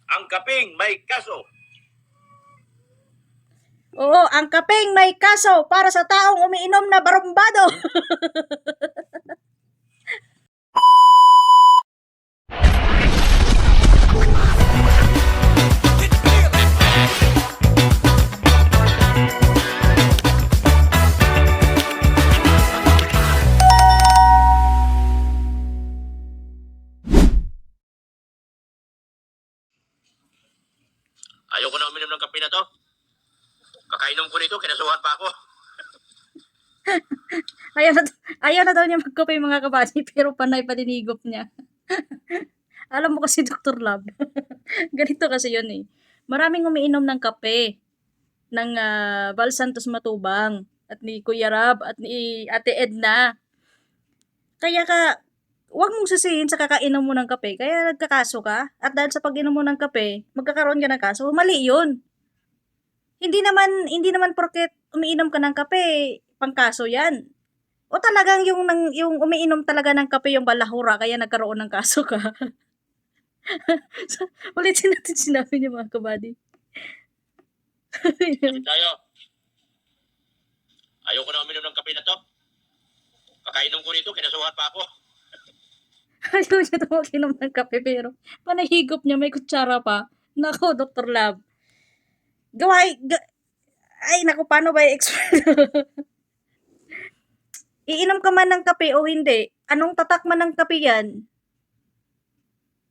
ang kaping may kaso. Oo, ang kapeng may kaso para sa taong umiinom na barumbado. Ayoko na uminom ng kape na to. Kakainom ko nito, kinasuhan pa ako. Ayaw na daw niya magkape mga kabady, pero panay paninigop niya. Alam mo kasi, Dr. Love, ganito kasi yun eh. Maraming umiinom ng kape ng Val Santos Matubang at ni Kuya Rab at ni Ate Edna. Kaya huwag mong sisihin sa kakainom mo ng kape, kaya nagkakaso ka. At dahil sa pag-inom mo ng kape, magkakaroon ka ng kaso. Mali yun. Hindi naman porket umiinom ka ng kape, pangkaso yan. O talagang yung umiinom talaga ng kape yung balahura, kaya nagkaroon ng kaso ka. So, ulitin natin sinabi niya mga kabady. Kasi tayo. Ayoko na uminom ng kape na to. Kakainom ko nito, kinasuhan pa ako. Ayaw niya daw mag-inom ng kape, pero panahigop niya, may kutsara pa. Nako, Dr. Love. Ay, naku, paano ba i-explain? Iinom ka man ng kape o hindi, anong tatak man ng kape yan?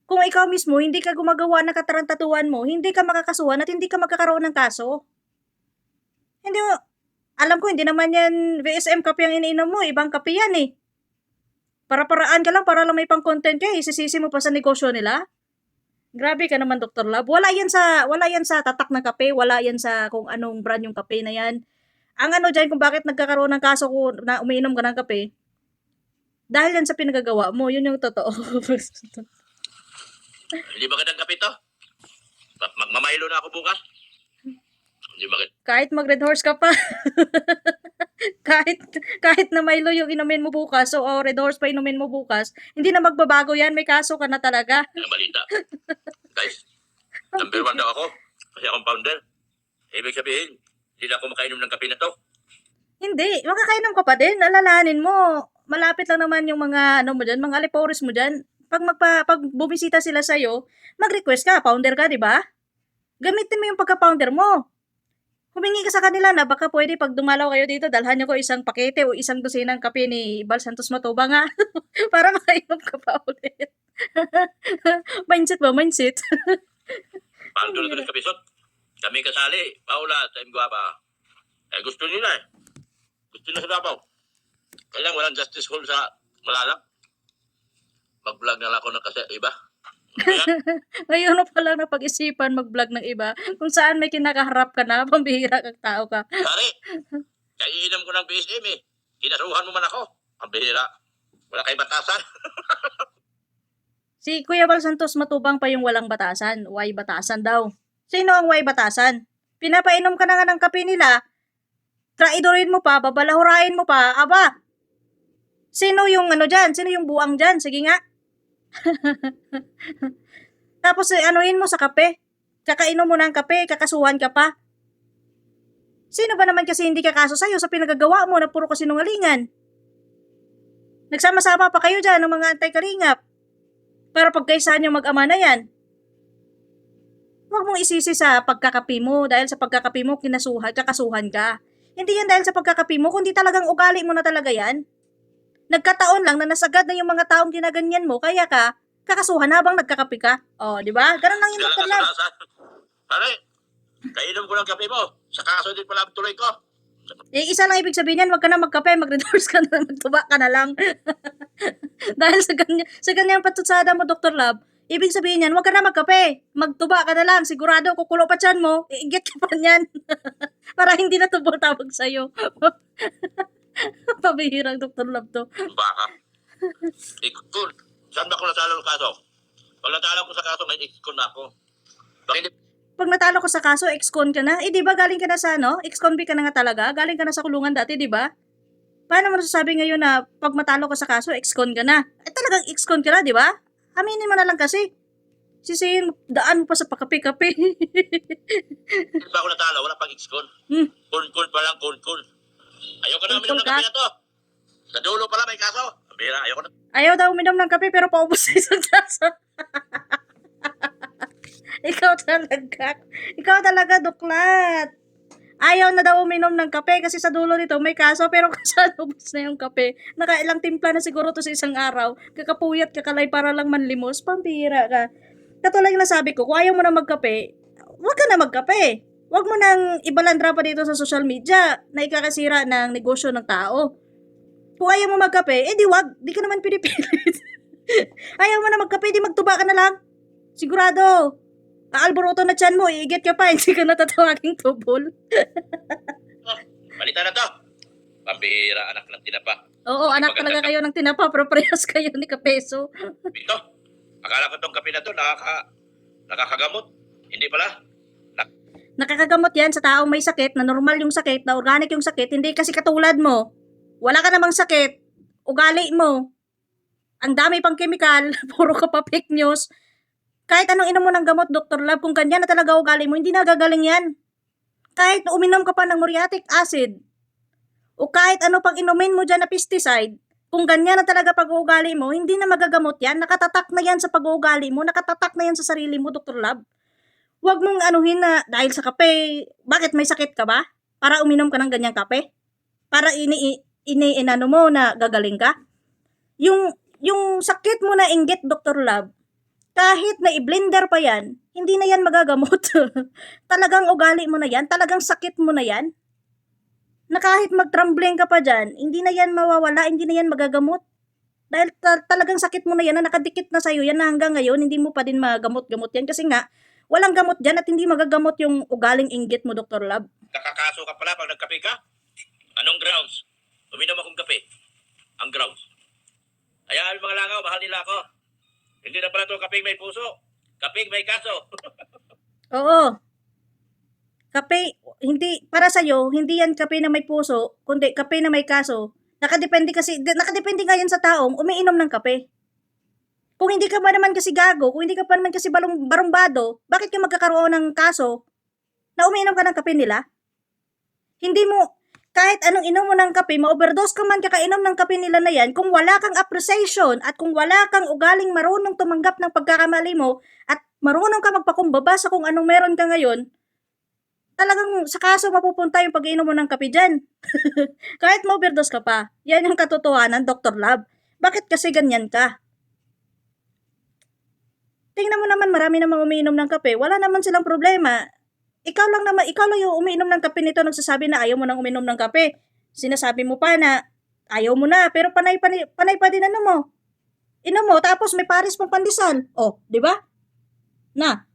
Kung ikaw mismo, hindi ka gumagawa ng katarantatuan mo, hindi ka makakasuhan at hindi ka magkakaroon ng kaso. Hindi mo, alam ko, hindi naman yan VSM kape ang iniinom mo, ibang kape yan eh. Para-paraan ka lang, para lang may pang-content ka, isisisi mo pa sa negosyo nila. Grabe ka naman, Dr. Love. Wala yan sa tatak na kape, wala yan sa kung anong brand yung kape na yan. Ang ano dyan kung bakit nagkakaroon ng kaso ko na umiinom ka ng kape, dahil yan sa pinagagawa mo, yun yung totoo. Hindi ba gandang kape to? Magmamaylo na ako bukas. Hindi ba Kahit mag-red horse ka pa. kahit na Milo yung inumin mo bukas, o red horse pa inumin mo bukas, hindi na magbabago yan, may kaso ka na talaga. ang balita? Guys, number 1 daw ako. Kasi akong founder. Ibig sabihin, hindi na ako makainom ng kape na to. Hindi, makakainom ka pa din, alalahanin mo. Malapit lang naman yung mga ano mo dyan, mga alipores mo dyan. Pag bumisita sila sa'yo, mag-request ka, founder ka, di ba? Gamitin mo yung pagka-founder mo. Humingi ka sa kanila na baka pwede pag dumalaw kayo dito, dalhan niyo ko isang pakete o isang dosinang kape ni Val Santos Matubang nga. Para makainom ka pa ulit. Mindset ba? Mindset. Paano doon ng kapisot? Kami kasali. Paula, time guwapa. Gusto nila eh. Gusto nila sa Davao. Kailang walang justice hall sa Malalag. Mag-vlog na lang ako ng kasi iba. Ngayon na pala na pag-isipan mag-vlog ng iba kung saan may kinakaharap ka na, pambihira kang tao ka. Pare, kaiinom ko ng BSM eh. Kinasuhan mo man ako. Ang bihira. Wala kay batasan. Si Kuya Val Santos Matubang pa yung walang batasan. Why batasan daw? Sino ang why batasan? Pinapainom ka na nga ng kape nila, traidorin mo pa, babalahurain mo pa, aba. Sino yung ano dyan? Sino yung buang dyan? Sige nga. Tapos anuhin mo sa kape. Kakainom mo ng kape, kakasuhan ka pa. Sino ba naman kasi hindi kakaso sa'yo sa pinagagawa mo na puro kasinungalingan? Nagsama-sama pa kayo dyan ng mga antay-kalingap. Para pagkaisahan yung mag-ama na yan. Huwag mong isisi sa pagkakapi mo dahil sa pagkakapi mo kakasuhan ka. Hindi yan dahil sa pagkakapi mo, kundi talagang ugali mo na talaga yan. Nagkataon lang na nasagad na yung mga taong ginaganyan mo, kaya ka kakasuhan habang nagkakapi ka. O, di ba? Ganun lang yung Dr. Love. Pare, kainom ko ng kape mo. Sa kaso din pala tuloy ko. Isa lang ibig sabihin yan, wag ka na magkape, mag-reverse ka na, magtuba ka na lang. Dahil sa ganyang patutsada mo, Dr. Love, ibig sabihin yan, wag ka na magkape, magtuba ka na lang, sigurado, kukulo pa tiyan mo, i-get ka pa niyan. Para hindi na tubol tawag sa'yo. Pabihirang Dr. Love to. Baka. Ikot. Saan ba ako natalo ng kaso? Pag natalo ko sa kaso, may ikot na ako. Bakit Pag natalo ko sa kaso, ex-con ka na. Di ba galing ka na sa ex-convict ka na nga talaga? Galing ka na sa kulungan dati, di ba? Paano mo nasasabi ngayon na pag matalo ka sa kaso, ex-con ka na? Talagang ex-con ka na, di ba? Aminin mo na lang kasi. Sisihin, daan mo pa sa pakape-kape. Hindi pa ako natalo, wala pang ex-con. Hmm, Kun-kun pa lang, kun-kun. Ayoko na uminom kun-kun ng ka? kape na to. Sa dulo pala may kaso. Bira, ayoko na. Ayaw daw uminom ng kape pero paubos sa isang tasa. Ikaw talaga. Ikaw talaga, duklat. Ayaw na daw uminom ng kape kasi sa dulo nito may kaso pero saan ubos na yung kape. Nakailang timpla na siguro to sa isang araw. Kakapuyat, kakalay para lang manlimos. Pampira ka. Katulad yung nasabi ko, kung ayaw mo na magkape, huwag ka na magkape. Huwag mo nang ibalandra pa dito sa social media na ikakasira ng negosyo ng tao. Kung ayaw mo magkape, di wag. Di ka naman pinipilit. Ayaw mo na magkape, di magtuba ka na lang. Sigurado. Aalboroto na tiyan mo, iigit ka pa, hindi ka natatawaging tubol. Oh, balita na to. Pambihira, anak ng tinapa. Oo, anak talaga kayo ng tinapa, pero parehas kayo ni Kapeso. Ito, akala ko tong kape na to nakakagamot. Hindi pala. Nakakagamot yan sa taong may sakit, na normal yung sakit, na organic yung sakit, hindi kasi katulad mo. Wala ka namang sakit, ugali mo. Ang dami pang chemical, puro ka pa fake news. Kahit anong inom mo ng gamot, Dr. Love, kung ganyan na talaga ugali mo, hindi nagagaling yan. Kahit uminom ka pa ng muriatic acid, o kahit ano pang inumin mo dyan na pesticide, kung ganyan na talaga pag-uugali mo, hindi na magagamot yan. Nakatatak na yan sa pag-uugali mo, nakatatak na yan sa sarili mo, Dr. Love. Huwag mong anuhin na dahil sa kape, bakit may sakit ka ba? Para uminom ka ng ganyang kape? Para inano mo na gagaling ka? Yung sakit mo na inggit, Dr. Love, kahit na i-blender pa yan, hindi na yan magagamot. Talagang ugali mo na yan, talagang sakit mo na yan. Na kahit mag-trembling ka pa dyan, hindi na yan mawawala, hindi na yan magagamot. Dahil talagang sakit mo na yan, na nakadikit na sa'yo yan na hanggang ngayon, hindi mo pa din magamot-gamot yan. Kasi nga, walang gamot dyan at hindi magagamot yung ugaling inggit mo, Dr. Love. Kakakaso ka pala pag nagkape ka? Anong grounds? Uminom akong kape. Ang grounds. Hayaan mga langaw, mahal nila ako. Hindi na pala ito kaping may puso. Kaping may kaso. Oo. Kape, hindi, para sa'yo, hindi yan kape na may puso, kundi kape na may kaso. Nakadepende nga yan sa taong umiinom ng kape. Kung hindi ka ba naman kasi gago, kung hindi ka pa naman kasi barumbado, bakit ka magkakaroon ng kaso na umiinom ka ng kape nila? Hindi mo, kahit anong inom mo ng kape, ma-overdose ka man kakainom ng kape nila na yan, kung wala kang appreciation at kung wala kang ugaling marunong tumanggap ng pagkakamali mo at marunong ka magpakumbaba sa kung anong meron ka ngayon, talagang sa kaso mapupunta yung pag-inom mo ng kape dyan. Kahit ma-overdose ka pa. Yan yung katotohanan, Dr. Love. Bakit kasi ganyan ka? Tingnan mo naman, marami namang umiinom ng kape. Wala naman silang problema. Ikaw lang yung umiinom ng kape nito, nagsasabi na ayaw mo nang uminom ng kape. Sinasabi mo pa na ayaw mo na, pero panay pa din ano mo. Inom mo, tapos may pares pang pandesal. Oh, di ba? Na,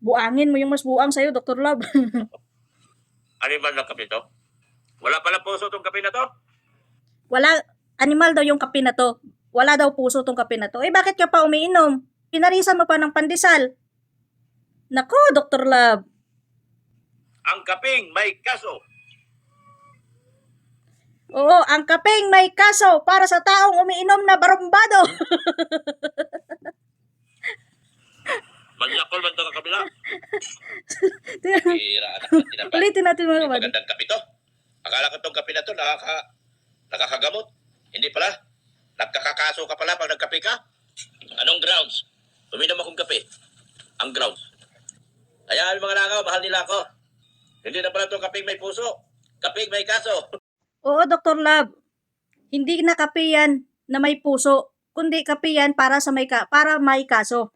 buangin mo yung mas buang sa'yo, Dr. Love. Ano ba ng kape to? Wala pala puso itong kape na to? Wala, animal daw yung kape na to. Wala daw puso tong kape na to. Eh, bakit ka pa umiinom? Pinarisan mo pa ng pandesal. Nako, Dr. Love. Ang kaping may kaso. Oo, ang kapeng may kaso para sa taong umiinom na barumbado. Manyakol man ito ka kabila. Hira, anak ng tinapa. Ulitin natin mga Hindi kapatid. magandang kape to. Akala ko itong kape na to nakakagamot. Hindi pala. Nagkakakaso ka pala pag nagkape ka. Anong grounds? Uminom akong kape. Ang grounds. Hayaan mga langaw, mahal nila ako. Hindi na pala itong kaping may puso. Kaping may kaso. Oo, Dr. Love. Hindi na kape yan na may puso, kundi kape yan para may kaso.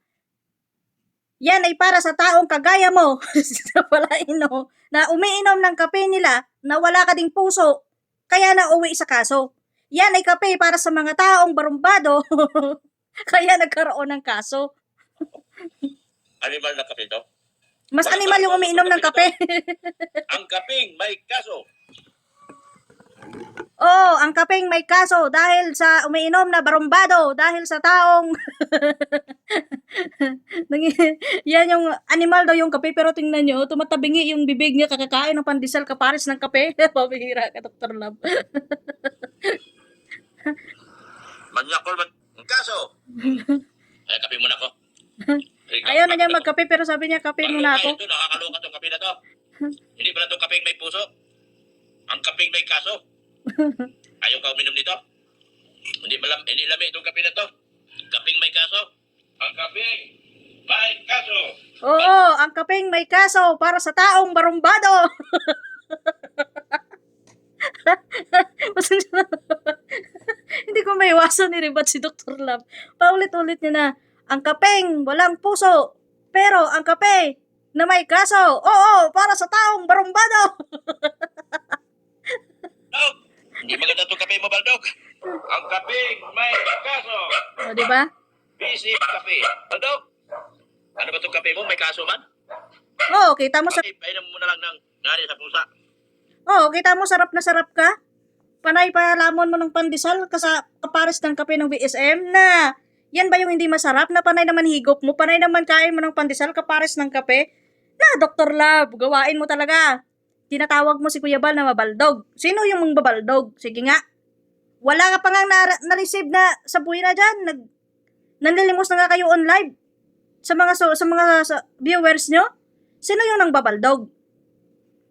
Yan ay para sa taong kagaya mo, na umiinom ng kape nila na wala ka ding puso, kaya na uwi sa kaso. Yan ay kape para sa mga taong barumbado, kaya nagkaroon ng kaso. Animal na kape to? Mas animal yung umiinom ng kape. Ang kaping may kaso. Oo, ang kapeng may kaso dahil sa umiinom na barumbado, dahil sa taong yan yung animal daw yung kape, pero tingnan nyo, tumatabingi yung bibig niya kakakain ng pandesal kapares ng kape. Pabihira ka, Dr. Love. Manyakol man. Ang kaso. Ay, kape muna ko. Ayaw na niya magkape pero sabi niya kape muna ako. Ito, nakakaloka tong kape na to. Hindi pala itong kapeng may puso. Ang kapeng may kaso. Ayaw ka uminom nito? Hindi lami itong kape na to. Kapeng may kaso. Ang kapeng may kaso. Oo, ang kapeng may kaso para sa taong barumbado. Hindi ko maiwasan i-rebat si Dr. Love. Paulit-ulit niya na, ang kapeng walang puso, pero ang kape na may kaso, oo, para sa taong barumbado. Dog! Hindi maganda itong kape mo, Baldog. Ang kapeng may kaso. O, di ba? Busy kape. Baldog! Ano ba itong kape mo? May kaso man? Oo, kita mo sa Painom mo na lang ng ngani sa pusa. Oo, kita mo sarap na sarap ka. Panay pa lamon mo ng pandesal kapares ng kape ng VSM na yan ba yung hindi masarap na panay naman higop mo, panay naman kain mo ng pandesal kapares ng kape? Na, Dr. Love, gawain mo talaga. Tinatawag mo si Kuya Bal na mabaldog. Sino yung mong babaldog? Sige nga. Wala ka pa nga na-receive na sa buhay na dyan. Nanlilimos na nga kayo on live. Sa mga viewers nyo. Sino yung nang babaldog?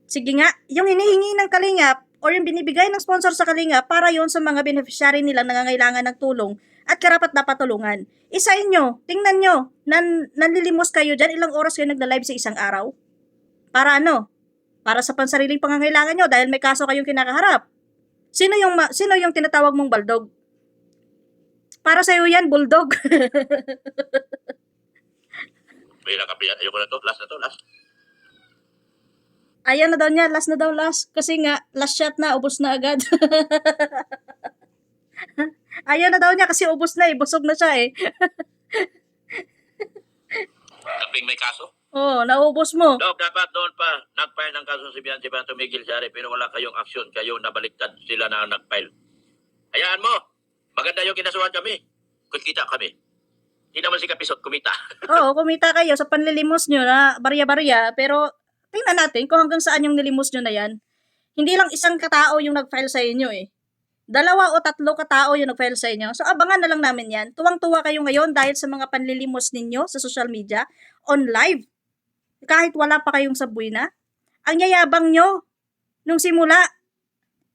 Sige nga, yung hinihingi ng Kalingap or yung binibigay ng sponsor sa Kalingap para yon sa mga beneficiary nilang nangangailangan ng tulong at karapat dapat tulungan. Isahin nyo, tingnan nyo, nanlilimos kayo dyan, ilang oras kayo nagla-live sa isang araw? Para ano? Para sa pansariling pangangailangan nyo dahil may kaso kayong kinakaharap. Sino yung tinatawag mong baldog? Para sa'yo yan, bulldog. May nakape yan. Ayoko na to. Last na to. Last. Ayan na daw niya, last na daw last. Kasi nga, last shot na, ubos na agad. Ayaw na daw niya kasi ubos na eh, busog na siya eh. Kapeng may kaso? Oo, naubos mo. Dog, dapat doon pa nag-file ng kaso si Bian tumigil siya rin, pero wala kayong aksyon. Kayo nabaliktad sila na nag-file. Hayaan mo. Maganda yung kinasuhan kami. Kita kami. Hindi naman si Kapisot kumita. Oo, kumita kayo sa panlilimos nyo na barya-barya, pero tingnan natin kung hanggang saan yung nilimos nyo na yan. Hindi lang isang katao yung nag-file sa inyo eh. 2 o 3 katao yung nag-file sa inyo. So abangan na lang namin yan. Tuwang-tuwa kayo ngayon dahil sa mga panlilimos ninyo sa social media, on live. Kahit wala pa kayong sa buwina. Ang yayabang nyo nung simula,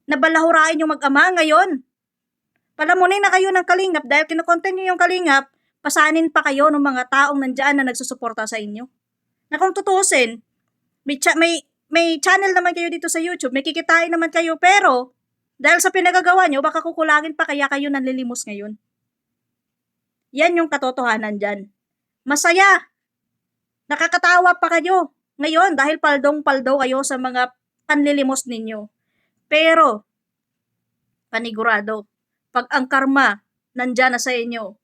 nabalahurain yung mag-ama ngayon. Palamunin na kayo ng Kalingap dahil kinukontent nyo yung Kalingap, pasanin pa kayo ng mga taong nandyan na nagsusuporta sa inyo. Na kung tutusin, may channel naman kayo dito sa YouTube, may kikitain naman kayo, pero dahil sa pinagagawa nyo, baka kukulangin pa kaya kayo nanlilimos ngayon. Yan yung katotohanan dyan. Masaya. Nakakatawa pa kayo ngayon dahil paldong-paldo kayo sa mga panlilimos ninyo. Pero, panigurado, pag ang karma nandyan na sa inyo,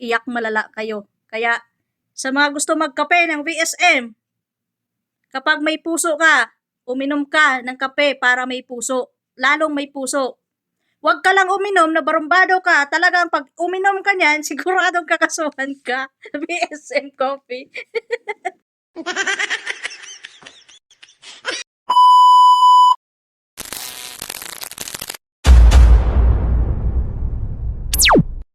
iyak malala kayo. Kaya, sa mga gusto magkape ng VSM, kapag may puso ka, uminom ka ng kape para may puso. Lalong may puso. Huwag ka lang uminom na barumbado ka. Talagang pag uminom ka niyan, siguradong kakasuhan ka. VSM Coffee.